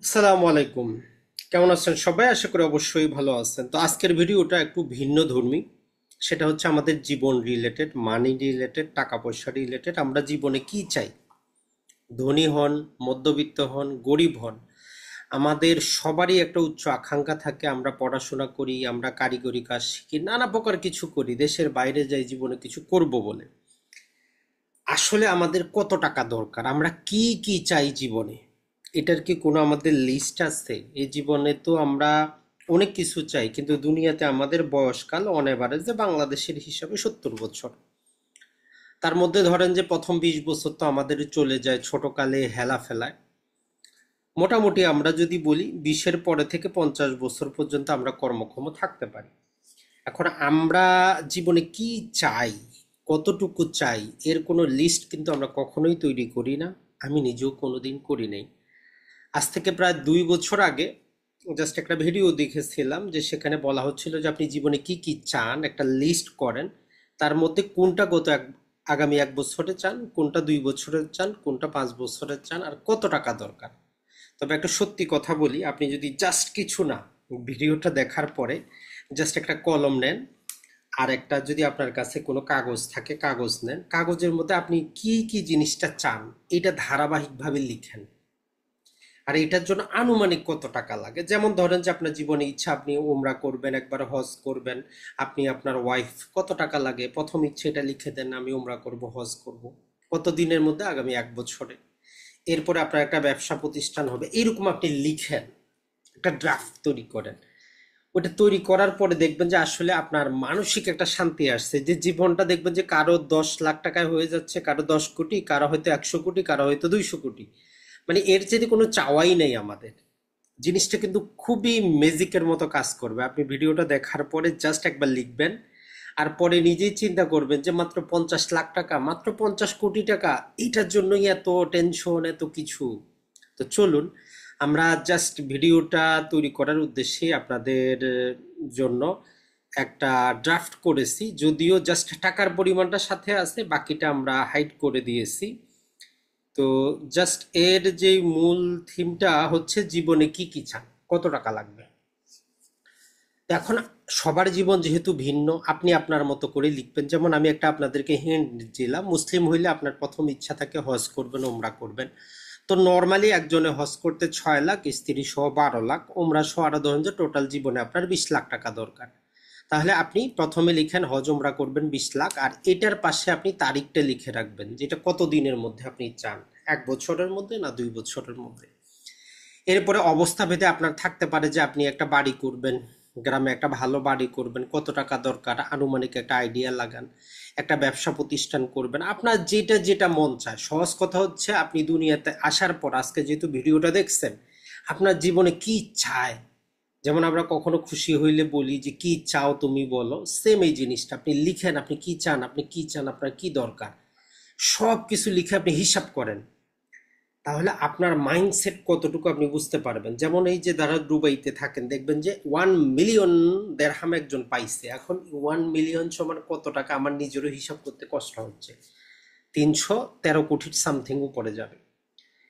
আসসালামু আলাইকুম। কেমন আছেন সবাই? আশা করি অবশ্যই ভালো আছেন। তো আজকের ভিডিওটা একটু ভিন্ন ধর্মী। সেটা হচ্ছে আমাদের জীবন রিলেটেড, মানি রিলেটেড, টাকা পয়সা রিলেটেড। আমরা জীবনে কি চাই? ধনী হন, মধ্যবিত্ত হন, গরিব হন, আমাদের সবারই একটা উচ্চ আকাঙ্ক্ষা থাকে। আমরা পড়াশোনা করি, আমরা কারিগরি কাজ শিখি, নানা প্রকার কিছু করি, দেশের বাইরে যাই জীবনে কিছু করব বলে। আসলে আমাদের কত টাকা দরকার, আমরা কি কি চাই জীবনে, এটার কি কোনো আমাদের লিস্ট আছে? এই জীবনে তো আমরা অনেক কিছু চাই, কিন্তু দুনিয়াতে আমাদের বয়সকাল অন এভারেজে বাংলাদেশের হিসাবে 70 বছর। তার মধ্যে ধরেন যে প্রথম 20 বছর তো আমাদের চলে যায় ছোটকালে হেলা ফেলায়। মোটামুটি আমরা যদি বলি 20-এর পরে থেকে 50 বছর পর্যন্ত আমরা কর্মক্ষম থাকতে পারি। এখন আমরা জীবনে কি চাই, কতটুকু চাই, এর কোনো লিস্ট কিন্তু আমরা কখনোই তৈরি করি না। আমি নিজেও কোনোদিন করি নাই। আজ থেকে প্রায় 2 বছর আগে জাস্ট একটা ভিডিও দেখেছিলাম, যে সেখানে বলা হচ্ছিল যে আপনি জীবনে কি কি চান একটা লিস্ট করেন। তার মধ্যে কোনটা আগামী 1 বছরে চান, কোনটা 2 বছরে চান, কোনটা 5 বছরে চান, আর কত টাকা দরকার। তবে একটা সত্যি কথা বলি, আপনি যদি জাস্ট কিছু না, ভিডিওটা দেখার পরে জাস্ট একটা কলম নেন, আর একটা যদি আপনার কাছে কোনো কাগজ থাকে কাগজ নেন, কাগজের মধ্যে আপনি কি কি জিনিসটা চান এটা ধারাবাহিকভাবে লিখেন। আর এটার জন্য আনুমানিক কত টাকা লাগে, যেমন ধরেন যে আপনার জীবনে ইচ্ছা আপনি উমরা করবেন, একবার হজ করবেন, আপনি আপনার ওয়াইফ, কত টাকা লাগে প্রথম ইচ্ছে এটা লিখে দেন, আমি উমরা করব, হজ করব, কত দিনের মধ্যে, আগামী 1 বছরে। এরপরে আপনার একটা ব্যবসা প্রতিষ্ঠান হবে, এরকম আপনি লিখেন, একটা ড্রাফট তৈরি করেন। ওটা তৈরি করার পরে দেখবেন যে আসলে আপনার মানসিক একটা শান্তি আসছে, যে জীবনটা দেখবেন যে কারো 10 লাখ টাকায় হয়ে যাচ্ছে, কারো 10 কোটি, কারো হয়তো 100 কোটি, কারো হয়তো 200 কোটি। মানে এর চেয়ে কোনো চাওয়াই নেই আমাদের। জিনিসটা কিন্তু খুবই ম্যাজিকের মতো কাজ করবে। আপনি ভিডিওটা দেখার পরে জাস্ট একবার লিখবেন, আর পরে নিজেই চিন্তা করবেন যে মাত্র 50 লাখ টাকা, মাত্র 50 কোটি টাকা, এইটার জন্যই এত টেনশন, এত কিছু। তো চলুন, আমরা জাস্ট ভিডিওটা তৈরি করার উদ্দেশ্যে আপনাদের জন্য একটা ড্রাফট করেছি, যদিও জাস্ট টাকার পরিমাণটা সাথে আছে, বাকিটা আমরা হাইড করে দিয়েছি। তো জাস্ট এর যে মূল থিমটা হচ্ছে জীবনে কি কি চান, কত টাকা লাগবে। তো এখন সবার জীবন যেহেতু ভিন্ন, আপনি আপনার মতো করে লিখবেন। যেমন আমি একটা আপনাদেরকে হিন্ট দিলাম, মুসলিম হইলে আপনার প্রথম ইচ্ছা থাকে হজ করবেন, ওমরা করবেন। তো নর্মালি একজনে হজ করতে 6 লাখ, স্ত্রী সহ 12 লাখ, ওমরা সহ আরো ধরেন যে টোটাল জীবনে আপনার 20 লাখ টাকা দরকার। তাহলে আপনি প্রথমে লিখেন হজ ওমরা করবেন 20 লাখ, আর এটার পাশে আপনি তারিখটা লিখে রাখবেন, যেটা কত দিনের মধ্যে আপনি চান, 1 বছরের মধ্যে না 2 বছরের মধ্যে। এরপরে অবস্থা ভেদে আপনার থাকতে পারে যে আপনি একটা বাড়ি করবেন, গ্রামে একটা ভালো বাড়ি করবেন, কত টাকা দরকার আনুমানিক একটা আইডিয়া লাগান। একটা ব্যবসা প্রতিষ্ঠান করবেন, আপনার যেটা যেটা মন চায়। সহজ কথা হচ্ছে আপনি দুনিয়াতে আসার পর, আজকে যেহেতু ভিডিওটা দেখছেন, আপনার জীবনে কি চায়। যেমন আমরা কখনো খুশি হইলে বলি যে কি চাও তুমি বলো, সেম এই জিনিসটা আপনি লিখেন, আপনি কি চান, আপনি কি চান, আপনার কি দরকার, সব কিছু লিখে আপনি হিসাব করেন। তাহলে আপনার মাইন্ডসেট কতটুকু আপনি বুঝতে পারবেন। যেমন এই যে যারা দুবাইতে থাকেন, দেখবেন যে 1 মিলিয়ন দেড়হাম একজন পাইছে। এখন 1 মিলিয়ন সমান কত টাকা, আমার নিজেরও হিসাব করতে কষ্ট হচ্ছে। 313 কোটির সামথিং উপরে যাবে।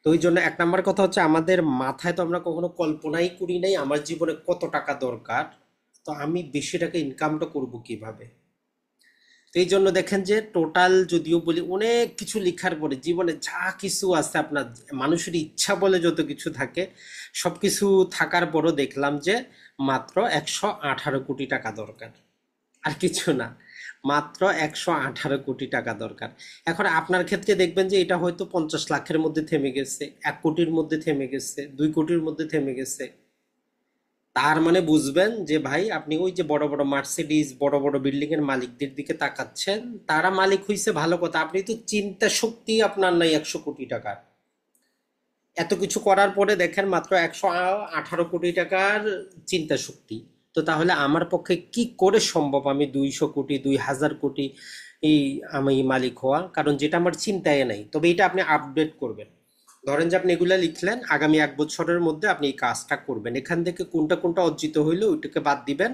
তো ওই জন্য 1 নম্বর কথা হচ্ছে, আমাদের মাথায় তো আমরা কখনো কল্পনাই করি নাই আমার জীবনে কত টাকা দরকার, তো আমি বেশি টাকা ইনকামটা করব কিভাবে। তো এই জন্য দেখেন যে টোটাল যদিও বলি অনেক কিছু লেখার পরে জীবনে যা কিছু আছে আপনার, মানুষের ইচ্ছা বলে যত কিছু থাকে, সবকিছু থাকার পরও দেখলাম যে মাত্র 118 কোটি টাকা দরকার, আর কিছু না। মাত্র 118 কোটি টাকা দরকার। এখন আপনার ক্ষেত্রে দেখবেন যে এটা হয়তো 50 লাখের মধ্যে থেমে গেছে, 1 কোটির মধ্যে থেমে গেছে, 2 কোটির মধ্যে থেমে গেছে। তার মানে বুঝবেন যে ভাই, আপনি ওই যে বড় বড় মার্সিডিজ, বড় বড় বিল্ডিং এর মালিকদের দিকে তাকাচ্ছেন, তারা মালিক হইছে ভালো কথা, আপনি তো চিন্তা শক্তি আপনার নাই 100 কোটি টাকার। এত কিছু করার পরে দেখেন মাত্র 118 কোটি টাকার চিন্তা শক্তি। তো তাহলে আমার পক্ষে কি করে সম্ভব আমি 200 কোটি, 2000 কোটি এই আমি মালিক হওয়া? কারণ যেটা আমার চিন্তায় নাই। তবে এটা আপনি আপডেট করবেন। ধরেন যে আপনি এগুলা লিখলেন, আগামী 1 বছরের মধ্যে আপনি এই কাজটা করবেন, এখান থেকে কোনটা কোনটা অর্জিত হইলো ওইটাকে বাদ দিবেন।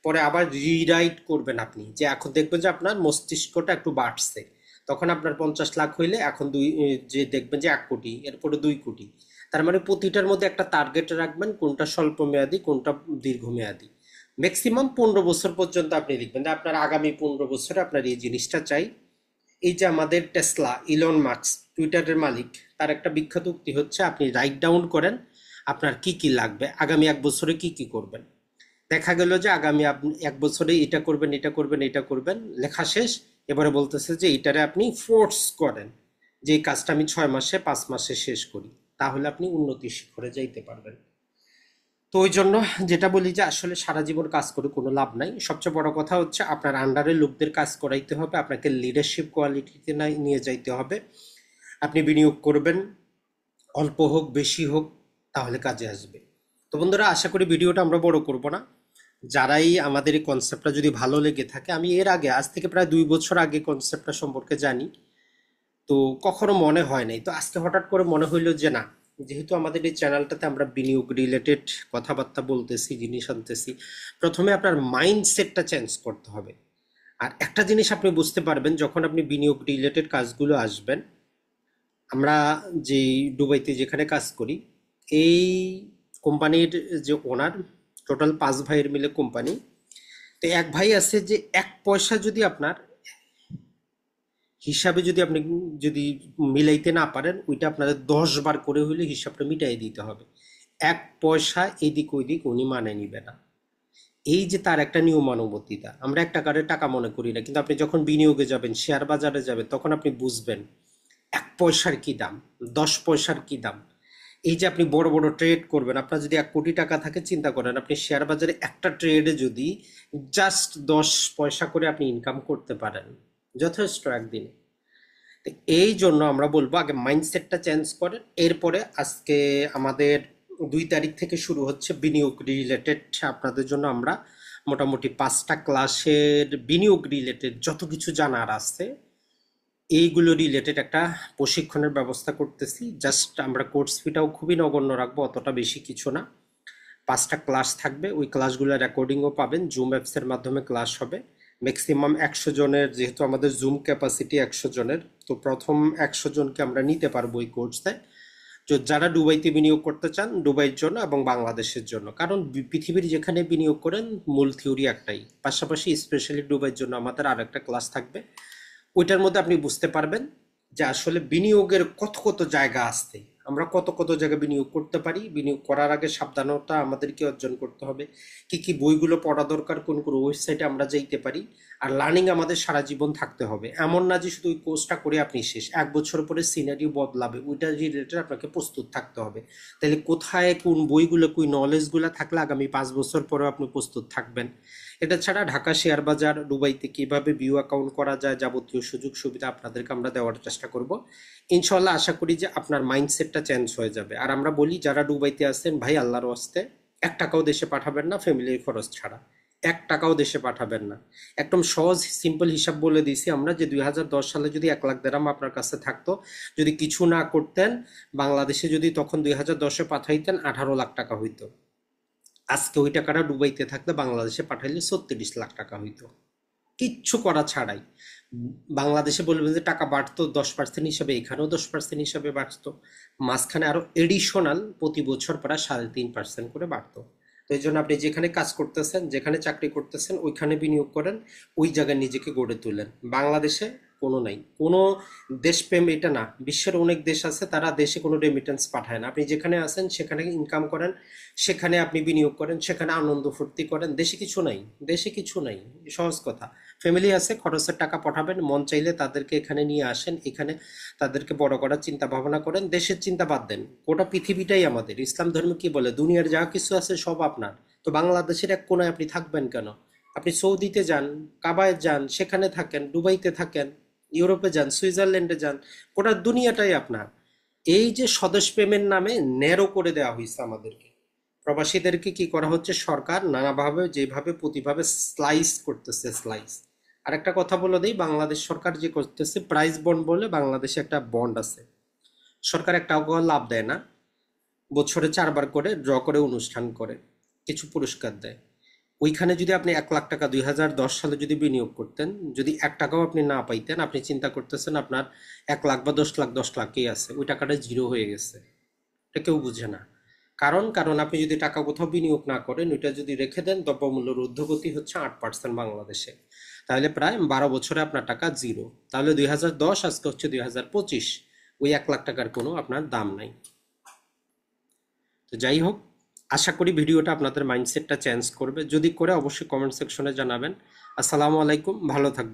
পরে আবার রিরাইট করবেন আপনি, যে এখন দেখবেন যে আপনার মস্তিষ্কটা একটু বাড়ছে। তখন আপনার 50 লাখ হইলে এখন যে দেখবেন যে 1 কোটি, এরপরে 2 কোটি। তার মানে প্রতিটার মধ্যে একটা টার্গেট রাখবেন, কোনটা স্বল্প মেয়াদী কোনটা দীর্ঘমেয়াদী। ম্যাক্সিমাম 15 বছর পর্যন্ত আপনি দেখবেন যে আপনার আগামী 15 বছরে আপনার এই জিনিসটা চাই। এই যে আমাদের টেসলা, ইলন মাস্ক, টুইটারের মালিক, তার একটা বিখ্যাত উক্তি হচ্ছে আপনি রাইট ডাউন করেন আপনার কি কি লাগবে, আগামী 1 বছরে কি কি করবেন। দেখা গেল যে আগামী আপনি 1 বছরে এটা করবেন, এটা করবেন, এটা করবেন, লেখা শেষ। এবারে বলতেছে যে এটারে আপনি ফোর্স করেন যে এই কাজটা আমি 6 মাসে 5 মাসে শেষ করি, তাহলে আপনি উন্নতির শিখরে যাইতে পারবেন। তো ওই জন্য যেটা বলি যে আসলে সারা জীবন কাজ করে কোনো লাভ নাই। সবচেয়ে বড় কথা হচ্ছে আপনার আন্ডারে লোকদের কাজ করাইতে হবে, আপনাকে লিডারশিপ কোয়ালিটিতে নিয়ে যাইতে হবে। আপনি বিনিয়োগ করবেন, অল্প হোক বেশি হোক, তাহলে কাজে আসবে। তো বন্ধুরা, আশা করি ভিডিওটা আমরা বড় করব না। যারাই আমাদের এই কনসেপ্টটা যদি ভালো লেগে থাকে, আমি এর আগে আজ থেকে প্রায় 2 বছর আগে কনসেপ্টটা সম্পর্কে জানি, তো কখনো মনে হয় নাই। তো আজকে হঠাৎ করে মনে হইলো যে না, যেহেতু আমাদের এই চ্যানেলটাতে আমরা বিনিয়োগ রিলেটেড কথাবার্তা বলতেছি, জিনিস আনতেছি, প্রথমে আপনার মাইন্ডসেটটা চেঞ্জ করতে হবে। আর একটা জিনিস আপনি বুঝতে পারবেন যখন আপনি বিনিয়োগ রিলেটেড কাজগুলো আসবেন, আমরা যে দুবাইতে যেখানে কাজ করি, এই কোম্পানির যে ওনার, টোটাল 5 ভাইয়ের মিলে কোম্পানি। তো এক ভাই আছে যে 1 পয়সা যদি আপনার হিসাবে যদি মিলাইতে না পারেন, ওইটা আপনাদের 10 বার করে হইলে হিসাবটা মিটাই দিতে হবে। 1 পয়সা এদিক ওইদিক উনি মানে নিবে না। এই যে তার একটা নিয়মানুবর্তিতা, আমরা 1 টাকার টাকা মনে করি না, কিন্তু আপনি যখন বিনিয়োগে যাবেন, শেয়ার বাজারে যাবেন, তখন আপনি বুঝবেন 1 পয়সার কি দাম, 10 পয়সার কি দাম। এই যে আপনি বড় বড় ট্রেড করবেন, আপনার যদি 1 কোটি টাকা থাকে, চিন্তা করেন আপনি শেয়ার বাজারে একটা ট্রেডে যদি জাস্ট 10 পয়সা করে আপনি ইনকাম করতে পারেন, যথেষ্ট একদিনে। তো এই জন্য আমরা বলবো আগে মাইন্ডসেটটা চেঞ্জ করেন। এরপরে আজকে আমাদের 2 তারিখ থেকে শুরু হচ্ছে বিনিয়োগ রিলেটেড। আপনাদের জন্য আমরা মোটামুটি 5টা ক্লাসের বিনিয়োগ রিলেটেড যত কিছু জানার আছে এইগুলো রিলেটেড একটা প্রশিক্ষণের ব্যবস্থা করতেছি। জাস্ট আমরা কোর্স ফিটাও খুবই নগণ্য রাখবো, অতটা বেশি কিছু না। 5টা ক্লাস থাকবে, ওই ক্লাসগুলোর রেকর্ডিংও পাবেন, জুম অ্যাপসের মাধ্যমে ক্লাস হবে। ম্যাক্সিমাম 100 জনের, যেহেতু আমাদের জুম ক্যাপাসিটি 100 জনের, তো প্রথম 100 জনকে আমরা নিতে পারবো এই কোর্সে। তো যারা দুবাইতে বিনিয়োগ করতে চান, দুবাইয়ের জন্য এবং বাংলাদেশের জন্য, কারণ পৃথিবীর যেখানে বিনিয়োগ করেন মূল থিওরি একটাই, পাশাপাশি স্পেশালি দুবাইয়ের জন্য আমাদের আর একটা ক্লাস থাকবে। ওইটার মধ্যে আপনি বুঝতে পারবেন যে আসলে বিনিয়োগের কত কত জায়গা আছে, আমরা কত কত জায়গায় বিনিয়োগ করতে পারি। বিনিয়োগ করার আগে সাবধানতা আমাদেরকে অর্জন করতে হবে, কি কি বইগুলো পড়া দরকার, কোন কোন ওয়েবসাইটে আমরা যাইতে পারি। আর লার্নিং আমাদের সারা জীবন থাকতে হবে, এমন না যে শুধু ওই কোর্সটা করে আপনি শেষ। 1 বছর পরে সিনারিও বদলাবে, ওইটা রিলেটেড আপনাকে প্রস্তুত থাকতে হবে। তাহলে কোথায় কোন বইগুলো, কোন নলেজগুলো থাকলে আগামী 5 বছর পরেও আপনি প্রস্তুত থাকবেন। এটা ছাড়া ঢাকা শেয়ার বাজার, দুবাইতে কিভাবে ভিউ অ্যাকাউন্ট করা যায়, যাবতীয় সুযোগ সুবিধা আপনাদেরকে আমরা দেওয়ার চেষ্টা করব। ইনশাল্লাহ আশা করি যে আপনার মাইন্ডসেটটা চেঞ্জ হয়ে যাবে। আর আমরা বলি যারা দুবাইতে আছেন ভাই, আল্লাহর ওয়াস্তে 1 টাকাও দেশে পাঠাবেন না ফ্যামিলির খরচ ছাড়া, 1 টাকাও দেশে পাঠাবেন না। একদম সহজ সিম্পল হিসাব বলে দিয়েছি আমরা, যে 2010 সালে যদি 1 লাখ দিরহাম আপনার কাছে থাকতো, যদি কিছু না করতেন, বাংলাদেশে যদি তখন 2010-এ পাঠাইতেন, 18 লাখ টাকা হইতো। আজকে ওই টাকাটা দুবাইতে থাকলে বাংলাদেশে পাঠাইলে 36 লাখ টাকা হইতো, কিচ্ছু করা ছাড়াই। বাংলাদেশে বলবেন যে টাকা বাড়তো 10% হিসাবে, এখানেও 10% হিসাবে বাড়তো, মাঝখানে আরো এডিশনাল প্রতি বছর প্রায় 3.5% করে বাড়তো। তো এই জন্য আপনি যেখানে কাজ করতেছেন, যেখানে চাকরি করতেছেন, ওইখানে বিনিয়োগ করেন, ওই জায়গায় নিজেকে গড়ে তোলেন। বাংলাদেশে কোনো নাই, কোনো দেশপ্রেম এটা না। বিশ্বের অনেক দেশ আছে, তারা দেশে কোনো রেমিটেন্স পাঠায় না। আপনি যেখানে আছেন সেখানে ইনকাম করেন, সেখানে আপনি বিনিয়োগ করেন, সেখানে আনন্দ ফুর্তি করেন। দেশে কিছু নাই, দেশে কিছু নাই, সহজ কথা। ফ্যামিলি আছে, খরচের টাকা পাঠাবেন, মন চাইলে তাদেরকে এখানে নিয়ে আসেন, এখানে তাদেরকে বড় করার চিন্তা ভাবনা করেন। দেশের চিন্তা বাদ দেন, গোটা পৃথিবীটাই আমাদের। ইসলাম ধর্ম কি বলে, দুনিয়ার যা কিছু আছে সব আপনার। তো বাংলাদেশের এক কোনায় আপনি থাকবেন কেন? আপনি সৌদিতে যান, কাবায় যান, সেখানে থাকেন, দুবাইতে থাকেন, ইউরোপে যান, সুইজারল্যান্ডে যান, গোটা দুনিয়াটাই আপনার। এই যে স্বদেশ প্রেমের নামে ন্যারো করে দেওয়া হয়েছে আমাদেরকে, প্রবাসীদেরকে কি করা হচ্ছে, সরকার নানাভাবে যেভাবে প্রতিভাবে স্লাইস করতেছে, স্লাইস। আর একটা কথা বলে দিই, বাংলাদেশ সরকার যে করতেছে প্রাইজ বন্ড বলে, বাংলাদেশে একটা বন্ড আছে, সরকার একটা লাভ দেয় না, বছরে 4 বার করে ড্র করে অনুষ্ঠান করে, কিছু পুরস্কার দেয়। ওইখানে যদি আপনি 1 লাখ টাকা 2010 সালে যদি বিনিয়োগ করতেন, যদি 1 টাকাও আপনি না পাইতেন, আপনি চিন্তা করতেছেন আপনার 1 লাখ বা 10 লাখ 10 লাখই আছে, ওই টাকাটা জিরো হয়ে গেছে। এটা কেউ বুঝে না। কারণ আপনি যদি টাকা কোথাও বিনিয়োগ না করেন, ওইটা যদি রেখে দেন, দ্রব্যমূল্যের ঊর্ধ্বগতি হচ্ছে 8% বাংলাদেশে, তাহলে প্রায় 12 বছরে আপনার টাকা জিরো। তাহলে 2010 আজকে হচ্ছে 2025, ওই 1 লাখ টাকার কোনো আপনার দাম নাই। তো যাই হোক, আশা করি ভিডিওটা আপনাদের মাইন্ডসেটটা চেঞ্জ করবে। যদি করে অবশ্যই কমেন্ট সেকশনে জানাবেন। আসসালামু আলাইকুম, ভালো থাকবেন।